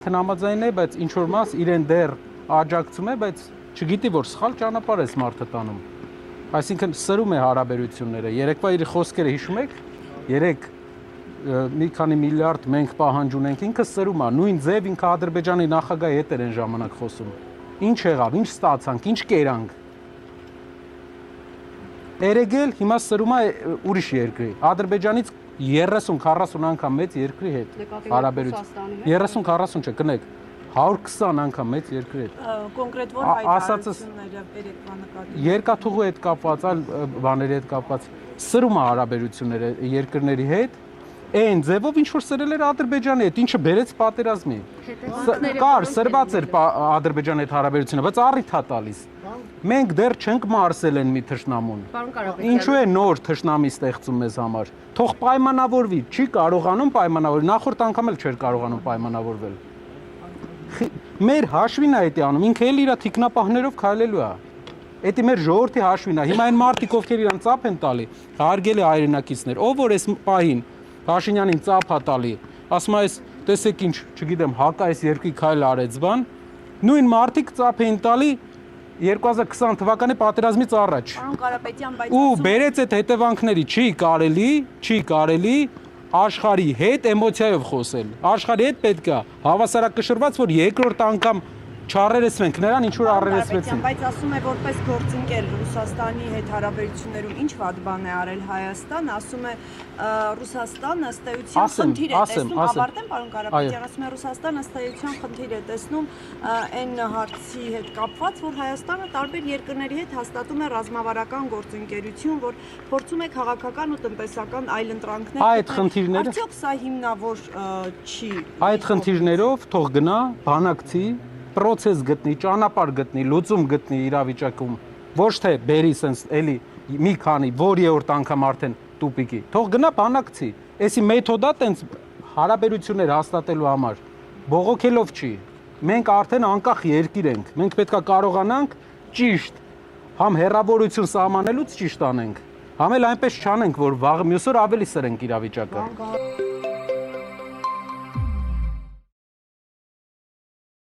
Համաձայն է, բայց ինչ որ մաս իրեն դեռ աջակցում է, բայց չգիտի որ սխալ ճանապարհ է մարդը տանում։ Այսինքն սրում է հարաբերությունները։ Երեկվա իր խոսքերը հիշում եք։ Երեք մի քանի միլիարդ մենք պահանջ ունենք, ինքը սրում է, նույն ձև ինքը Ադրբեջանի նախագահի հետ էր այն ժամանակ խոսում։ Ինչ եղավ, ինչ ստացանք, ինչ կերանք։ Երեգել հիմա սրում է ուրիշ երկրի։ Ադրբեջանից 30-40 անգամ մեծ երկրի հետ հարաբերություն 30-40 չէ, կնեք 120 անգամ մեծ երկրի հետ կոնկրետ որ հայտարարությունները երեկվա նկատի երկաթուղու հետ կապված, այլ բաների հետ կապված սրում է հարաբերությունները երկրների հետ այն ձևով ինչ որ սրել էր Ադրբեջանի հետ, ինչը բերեց պատերազմի։ Կար սրված էր Ադրբեջանի հետ հարաբերությունը, բայց առիթ է տալիս։ Մենք դեռ չենք մարսել են մի թշնամուն։ Ինչու է նոր թշնամի ստեղծում մեզ համար։ Թող պայմանավորվի, չի կարողանում պայմանավորվել, նախորդ անգամ էլ չէր կարողանում պայմանավորվել։ Մեր հաշվին է դա անում, ինքը էլ իր թիկնապահներով քայլելու է։ Դա մեր ժողովրդի հաշվին է։ Հիմա այն մարդիկ, ովքեր իրան ծափ են տալի, հարգելի հայրենակիցներ, ով որ այս պահին Փաշինյանին ծափ է տալի, ասում է, տեսեք ինչ, չգիտեմ, հակա այս երկրի քայլ արեց բան, նույն մարդիկ ծափ էին տալի 2020 թվականի պատերազմից առաջ։ Ու բերեց այդ հետևանքների, չի կարելի աշխարհի հետ էմոցիայով խոսել։ Աշխարհի հետ պետք է հավասարակշռված, որ երկրորդ անգամ չառերեսվենք նրան, ինչ որ առերեսվեցին։ Բայց ասում է որպես գործընկեր Ռուսաստանի հետ հարաբերություններում ինչ վատ բան է արել Հայաստան, ասում է Ռուսաստանը ըստ էության խնդիր է տեսնում, ավարտեմ պարոն Կարապետյան, ասում է Ռուսաստանը ըստ էության խնդիր է տեսնում այն հարցի հետ կապված, որ Հայաստանը տարբեր երկրների հետ հաստատում է ռազմավարական գործընկերություն, որ փորձում է քաղաքական ու տնտեսական այլընտրանքներ։ Այդ խնդիրները արդյոք սա հիմնավոր չի։ Այդ խնդիրներով թող գնա բանակցի պրոցես գտնի, ճանապարհ գտնի, լուծում գտնի իրավիճակում, ոչ թե բերի sense էլի մի քանի որիորդ անգամ արդեն տուպիկի։ Թող գնա բանակցի։ Էսի մեթոդա տենց հարաբերություններ հաստատելու համար բողոքելով չի։ Մենք արդեն անկախ երկիր ենք։ Մենք պետքա կարողանանք ճիշտ համ հերավորություն սահմանելուց ճիշտ անենք։ Համ էլ այնպես չանենք, որ վաղ մյուս օր ավելի սրենք իրավիճակը։